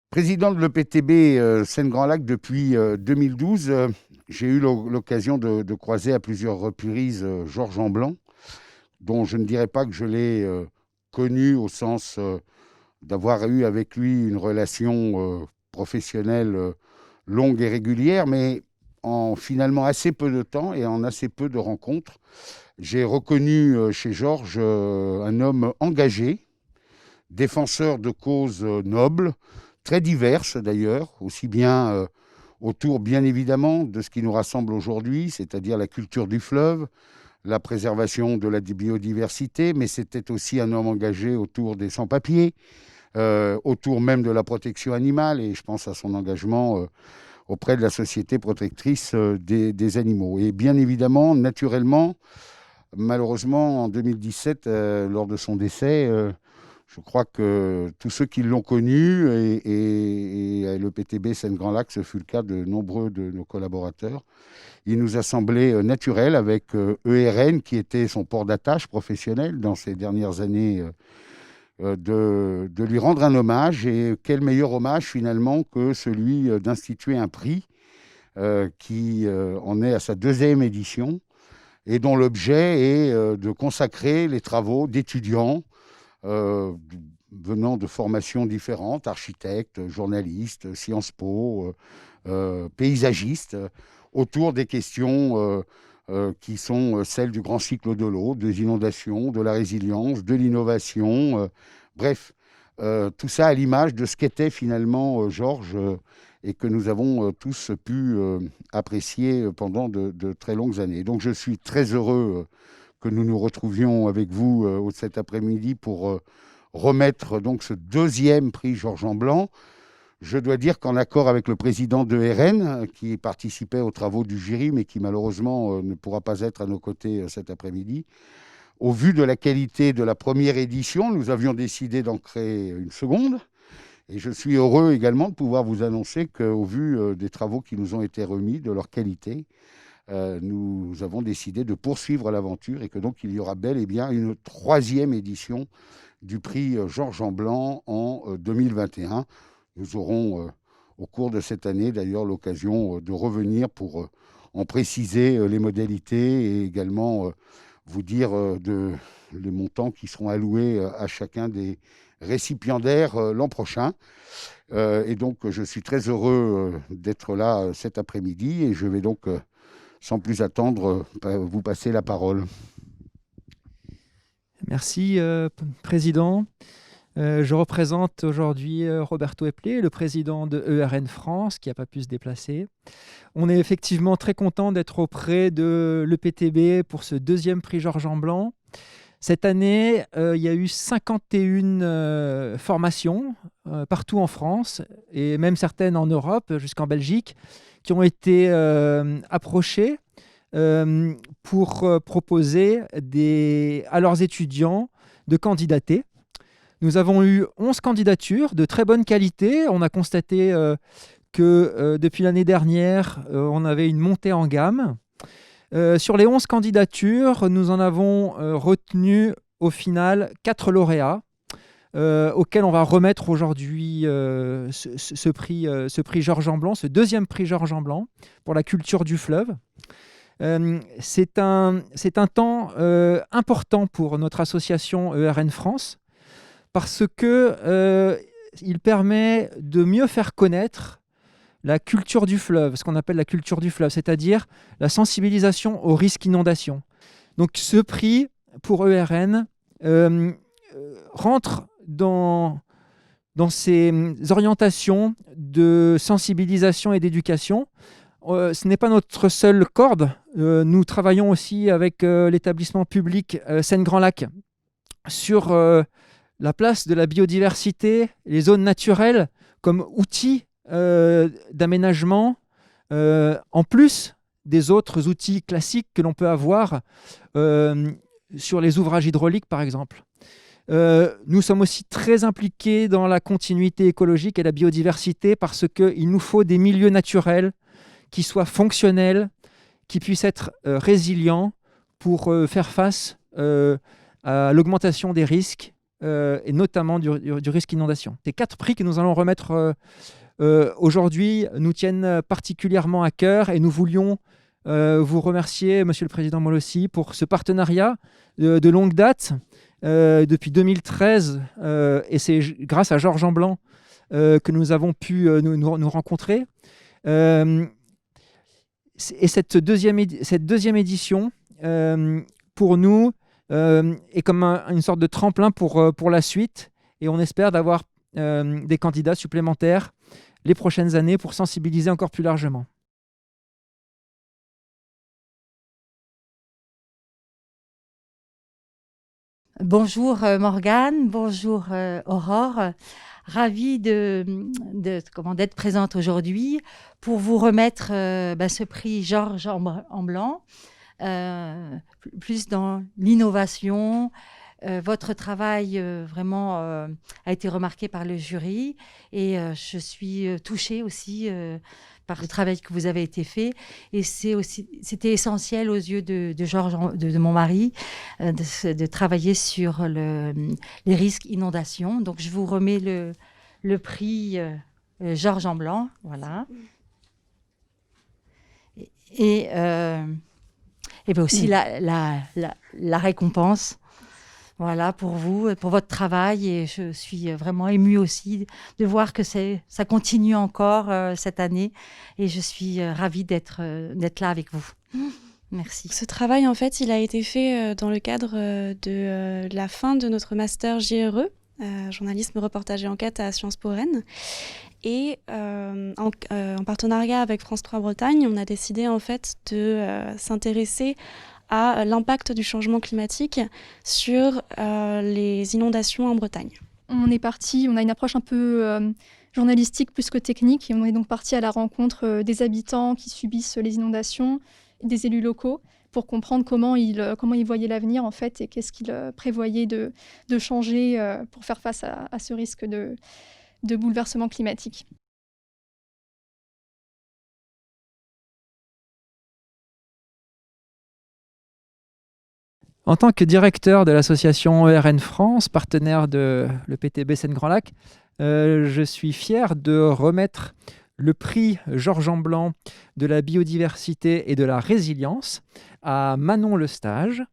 Président de l'EPTB Seine-Grand Lac depuis 2012, j'ai eu l'occasion de croiser à plusieurs reprises Georges Amblanc, dont je ne dirais pas que je l'ai connu au sens d'avoir eu avec lui une relation professionnelle longue et régulière, mais en finalement assez peu de temps et en assez peu de rencontres. J'ai reconnu chez Georges un homme engagé, défenseur de causes nobles, très diverses d'ailleurs, aussi bien autour, bien évidemment, de ce qui nous rassemble aujourd'hui, c'est-à-dire la culture du fleuve, la préservation de la biodiversité, mais c'était aussi un homme engagé autour des sans-papiers, autour même de la protection animale, et je pense à son engagement auprès de la Société protectrice des animaux. Et bien évidemment, naturellement, malheureusement, en 2017, lors de son décès, je crois que tous ceux qui l'ont connu, et à l'EPTB Seine-Grand Lac, ce fut le cas de nombreux de nos collaborateurs, il nous a semblé naturel, avec ERN, qui était son port d'attache professionnel dans ces dernières années, de lui rendre un hommage. Et quel meilleur hommage finalement que celui d'instituer un prix qui en est à sa deuxième édition et dont l'objet est de consacrer les travaux d'étudiants euh, venant de formations différentes, architectes, journalistes, Sciences Po, paysagistes, autour des questions qui sont celles du grand cycle de l'eau, des inondations, de la résilience, de l'innovation, bref, tout ça à l'image de ce qu'était finalement Georges, et que nous avons tous pu apprécier pendant de très longues années. Donc je suis très heureux que nous nous retrouvions avec vous cet après-midi pour remettre donc ce deuxième prix Georges Amblanc. Je dois dire qu'en accord avec le président de RN, qui participait aux travaux du jury, mais qui malheureusement ne pourra pas être à nos côtés cet après-midi, au vu de la qualité de la première édition, nous avions décidé d'en créer une seconde. Et je suis heureux également de pouvoir vous annoncer qu'au vu des travaux qui nous ont été remis, de leur qualité, nous avons décidé de poursuivre l'aventure, et que donc il y aura bel et bien une troisième édition du prix Georges Amblanc en 2021. Nous aurons au cours de cette année d'ailleurs l'occasion de revenir pour en préciser les modalités, et également vous dire les montants qui seront alloués à chacun des récipiendaires l'an prochain. Et donc je suis très heureux d'être là cet après-midi, et je vais donc sans plus attendre vous passer la parole. Merci, Président. Je représente aujourd'hui Roberto Eplé, le président de ERN France, qui n'a pas pu se déplacer. On est effectivement très content d'être auprès de l'EPTB pour ce deuxième prix Georges Amblanc. Cette année, il y a eu 51 formations partout en France, et même certaines en Europe, jusqu'en Belgique, qui ont été approchées pour proposer à leurs étudiants de candidater. Nous avons eu 11 candidatures de très bonne qualité. On a constaté que depuis l'année dernière, on avait une montée en gamme. Sur les 11 candidatures, nous en avons retenu au final 4 lauréats auxquels on va remettre aujourd'hui ce prix Georges Amblanc, ce deuxième prix Georges Amblanc pour la culture du fleuve. C'est un temps important pour notre association ERN France, parce qu'il permet de mieux faire connaître la culture du fleuve, ce qu'on appelle la culture du fleuve, c'est-à-dire la sensibilisation au risque inondation. Donc ce prix pour ERN rentre dans ces orientations de sensibilisation et d'éducation. Ce n'est pas notre seule corde. Nous travaillons aussi avec l'établissement public Seine-Grand Lac sur la place de la biodiversité, les zones naturelles comme outils d'aménagement, en plus des autres outils classiques que l'on peut avoir sur les ouvrages hydrauliques, par exemple. Nous sommes aussi très impliqués dans la continuité écologique et la biodiversité, parce qu'il nous faut des milieux naturels qui soient fonctionnels, qui puissent être résilients pour faire face à l'augmentation des risques et notamment du risque inondation. Ces 4 prix que nous allons remettre aujourd'hui nous tiennent particulièrement à cœur et nous voulions vous remercier, Monsieur le Président Molossi, pour ce partenariat de longue date depuis 2013 et c'est grâce à Georges Amblan que nous avons pu nous rencontrer. Et cette deuxième édition, pour nous, est comme une sorte de tremplin pour la suite. Et on espère d'avoir des candidats supplémentaires les prochaines années pour sensibiliser encore plus largement. Bonjour Morgane, bonjour Aurore. Ravie d'être présente aujourd'hui pour vous remettre ce prix Georges Amblan, plus dans l'innovation. Votre travail vraiment a été remarqué par le jury et je suis touchée aussi par le travail que vous avez été fait. Et c'était essentiel aux yeux de Georges, de mon mari, de travailler sur les risques inondations. Donc, je vous remets le prix Georges Amblan, voilà. Et bien aussi la récompense. Voilà, pour vous, pour votre travail. Et je suis vraiment émue aussi de voir que ça continue encore cette année. Et je suis ravie d'être là avec vous. Merci. Ce travail, en fait, il a été fait dans le cadre de la fin de notre master JRE, journalisme, reportage et enquête à Sciences Po Rennes. Et en partenariat avec France 3 Bretagne, on a décidé en fait de s'intéresser à l'impact du changement climatique sur les inondations en Bretagne. On a une approche un peu journalistique plus que technique et on est donc parti à la rencontre des habitants qui subissent les inondations, des élus locaux, pour comprendre comment ils voyaient l'avenir en fait et qu'est-ce qu'ils prévoyaient de changer pour faire face à ce risque de bouleversement climatique. En tant que directeur de l'association ERN France, partenaire de l'EPTB Seine-Grand Lac, je suis fier de remettre le prix Georges Amblan de la biodiversité et de la résilience à Manon Lestage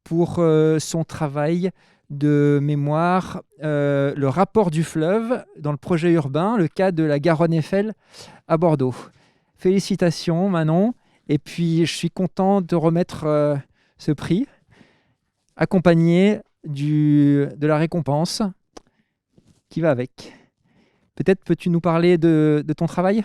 pour son travail de mémoire, le rapport du fleuve dans le projet urbain, le cas de la Garonne-Eiffel à Bordeaux. Félicitations Manon, et puis je suis content de remettre ce prix accompagné de la récompense qui va avec. Peut-être peux-tu nous parler de ton travail ?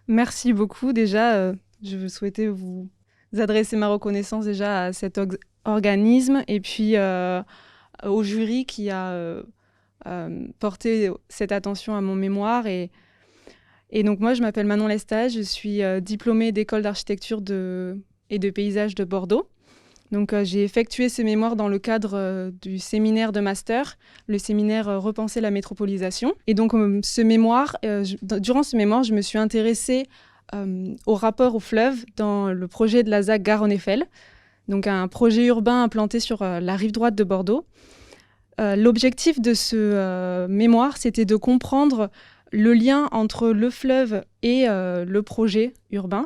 Merci beaucoup. Déjà, je souhaitais vous adresser ma reconnaissance déjà à cet organisme et puis au jury qui a porté cette attention à mon mémoire. Et donc moi, je m'appelle Manon Lestage, je suis diplômée d'école d'architecture et de paysage de Bordeaux. Donc, j'ai effectué ces mémoires dans le cadre du séminaire de master, le séminaire Repenser la métropolisation. Et donc, durant ce mémoire, je me suis intéressée au rapport au fleuve dans le projet de la ZAC Garonne-Eiffel, donc un projet urbain implanté sur la rive droite de Bordeaux. L'objectif de ce mémoire, c'était de comprendre le lien entre le fleuve et le projet urbain.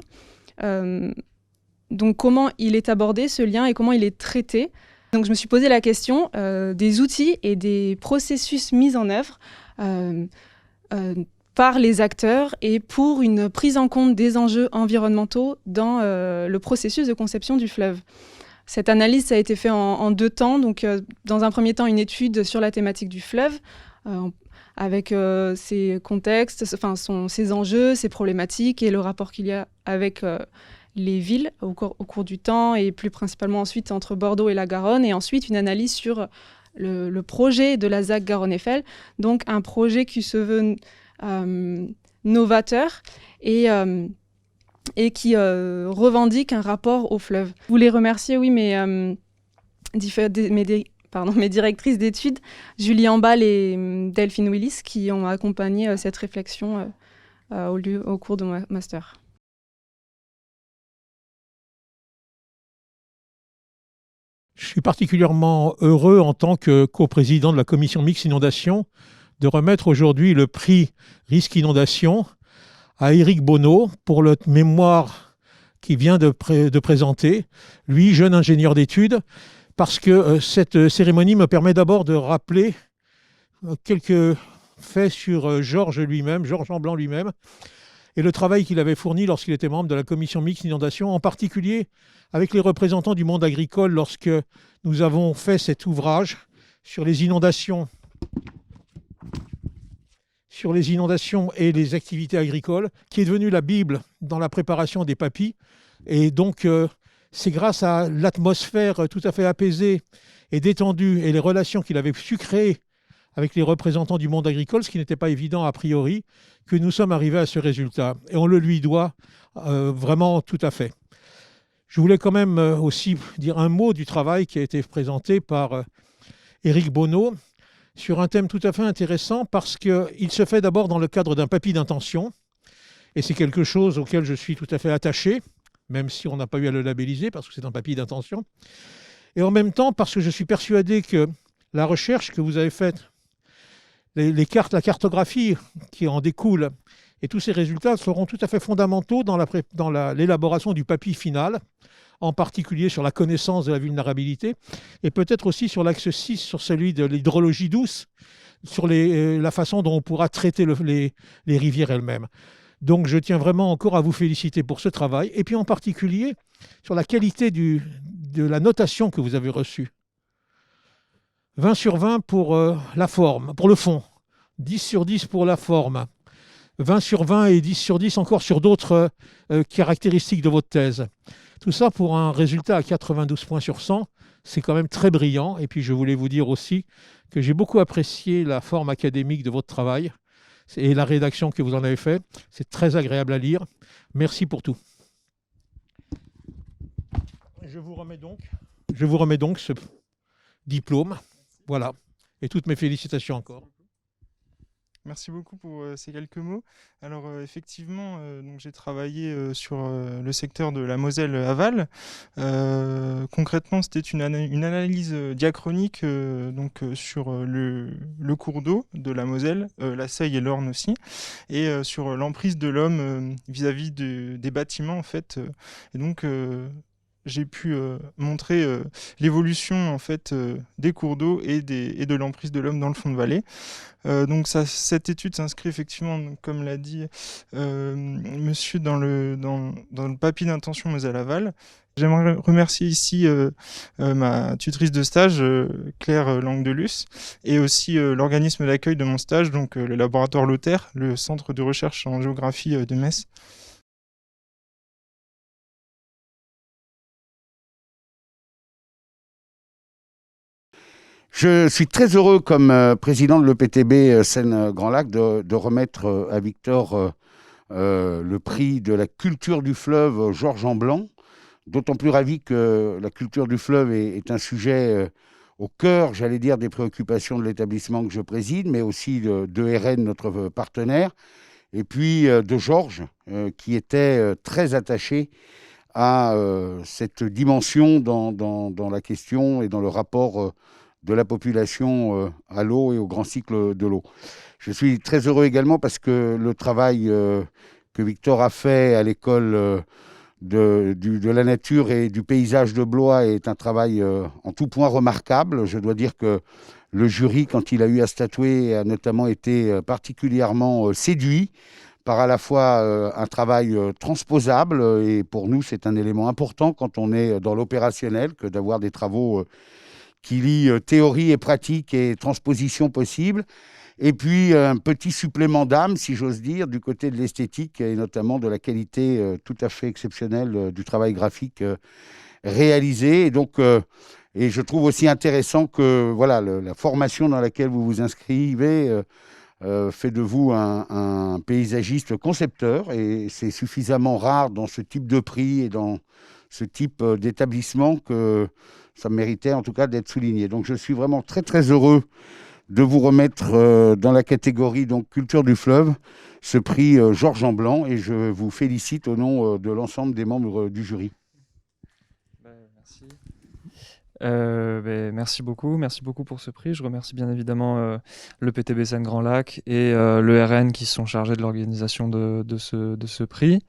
Donc, comment il est abordé, ce lien, et comment il est traité. Donc, je me suis posé la question des outils et des processus mis en œuvre par les acteurs et pour une prise en compte des enjeux environnementaux dans le processus de conception du fleuve. Cette analyse, ça a été fait en 2 temps. Donc, dans un premier temps, une étude sur la thématique du fleuve, avec ses contextes, ses enjeux, ses problématiques et le rapport qu'il y a avec les villes au cours du temps et plus principalement ensuite entre Bordeaux et la Garonne, et ensuite une analyse sur le projet de la ZAC Garonne-Eiffel, donc un projet qui se veut novateur et qui revendique un rapport au fleuve. Je voulais remercier mes directrices d'études, Julie Ambal et Delphine Willis, qui ont accompagné cette réflexion au cours de mon master. Je suis particulièrement heureux en tant que coprésident de la commission mixte inondation de remettre aujourd'hui le prix risque inondation à Éric Bonneau pour le mémoire qu'il vient de présenter, lui, jeune ingénieur d'études, parce que cette cérémonie me permet d'abord de rappeler quelques faits sur Georges lui-même, Georges Amblan lui-même, et le travail qu'il avait fourni lorsqu'il était membre de la commission mixte inondation, en particulier avec les représentants du monde agricole lorsque nous avons fait cet ouvrage sur les inondations et les activités agricoles, qui est devenu la Bible dans la préparation des papilles. Et donc, c'est grâce à l'atmosphère tout à fait apaisée et détendue et les relations qu'il avait su créer avec les représentants du monde agricole, ce qui n'était pas évident a priori, que nous sommes arrivés à ce résultat. Et on le lui doit vraiment tout à fait. Je voulais quand même aussi dire un mot du travail qui a été présenté par Éric Bonneau sur un thème tout à fait intéressant parce qu'il se fait d'abord dans le cadre d'un papier d'intention. Et c'est quelque chose auquel je suis tout à fait attaché, même si on n'a pas eu à le labelliser parce que c'est un papier d'intention. Et en même temps parce que je suis persuadé que la recherche que vous avez faite, les cartes, la cartographie qui en découle et tous ces résultats seront tout à fait fondamentaux dans l'élaboration du papier final, en particulier sur la connaissance de la vulnérabilité et peut-être aussi sur l'axe 6, sur celui de l'hydrologie douce, sur la façon dont on pourra traiter les rivières elles-mêmes. Donc je tiens vraiment encore à vous féliciter pour ce travail et puis en particulier sur la qualité de la notation que vous avez reçue. 20 sur 20 pour la forme, pour le fond, 10 sur 10 pour la forme, 20 sur 20 et 10 sur 10 encore sur d'autres caractéristiques de votre thèse. Tout ça pour un résultat à 92 points sur 100, c'est quand même très brillant. Et puis je voulais vous dire aussi que j'ai beaucoup apprécié la forme académique de votre travail et la rédaction que vous en avez fait. C'est très agréable à lire. Merci pour tout. Je vous remets donc ce diplôme. Voilà. Et toutes mes félicitations encore. Merci beaucoup pour ces quelques mots. Alors effectivement, donc j'ai travaillé sur le secteur de la Moselle aval. Concrètement, c'était une analyse diachronique sur le cours d'eau de la Moselle, la Seille et l'Orne aussi, et sur l'emprise de l'homme vis-à-vis des bâtiments en fait. Et donc j'ai pu montrer l'évolution en fait des cours d'eau et de l'emprise de l'homme dans le fond de vallée. Donc cette étude s'inscrit effectivement, comme l'a dit monsieur, dans le papier d'intention Moselle-Aval. J'aimerais remercier ici ma tutrice de stage, Claire Languedelus, et aussi l'organisme d'accueil de mon stage, donc le laboratoire Lothaire, le centre de recherche en géographie de Metz. Je suis très heureux, comme président de l'EPTB Seine-Grand Lac, de remettre à Victor le prix de la culture du fleuve Georges Amblan. D'autant plus ravi que la culture du fleuve est un sujet au cœur, j'allais dire, des préoccupations de l'établissement que je préside, mais aussi de RN, notre partenaire, et puis de Georges, qui était très attaché à cette dimension dans la question et dans le rapport de la population à l'eau et au grand cycle de l'eau. Je suis très heureux également parce que le travail que Victor a fait à l'école de la nature et du paysage de Blois est un travail en tout point remarquable. Je dois dire que le jury, quand il a eu à statuer, a notamment été particulièrement séduit par à la fois un travail transposable, et pour nous c'est un élément important quand on est dans l'opérationnel que d'avoir des travaux qui lient théorie et pratique et transposition possible, et puis un petit supplément d'âme, si j'ose dire, du côté de l'esthétique et notamment de la qualité tout à fait exceptionnelle du travail graphique réalisé. Et donc, et je trouve aussi intéressant que voilà, la formation dans laquelle vous vous inscrivez fait de vous un paysagiste concepteur, et c'est suffisamment rare dans ce type de prix et dans ce type d'établissement que ça méritait en tout cas d'être souligné. Donc je suis vraiment très très heureux de vous remettre dans la catégorie donc culture du fleuve ce prix Georges Amblan, et je vous félicite au nom de l'ensemble des membres du jury. Merci. Merci beaucoup pour ce prix. Je remercie bien évidemment le PTB Seine Grand Lac et l'ERN qui sont chargés de l'organisation de ce prix.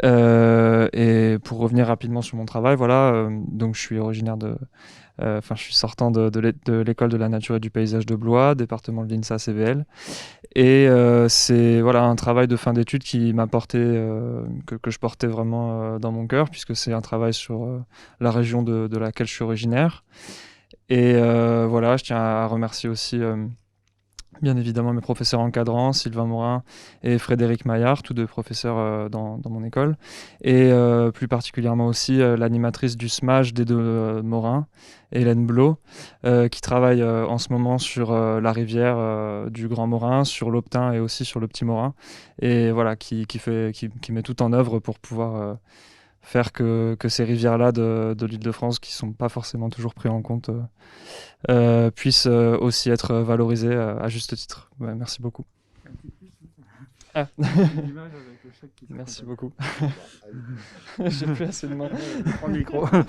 Et pour revenir rapidement sur mon travail, voilà, donc je suis originaire je suis sortant de l'école de la nature et du paysage de Blois, département de l'INSA CVL. Et c'est voilà, un travail de fin d'études qui m'a porté, que je portais vraiment dans mon cœur, puisque c'est un travail sur la région de laquelle je suis originaire. Et voilà, je tiens à remercier aussi bien évidemment mes professeurs encadrants, Sylvain Morin et Frédéric Maillard, tous deux professeurs dans mon école, et plus particulièrement aussi l'animatrice du SMAJ des deux Morin, Hélène Blot, qui travaille en ce moment sur la rivière du Grand Morin, sur l'Aubtain et aussi sur le Petit Morin, et voilà, qui met tout en œuvre pour pouvoir faire que ces rivières-là de l'Île-de-France, qui ne sont pas forcément toujours prises en compte, puissent aussi être valorisées à juste titre. Ouais, merci beaucoup. Ah. Merci beaucoup. J'ai plus assez de mains. Prends le micro. Voilà.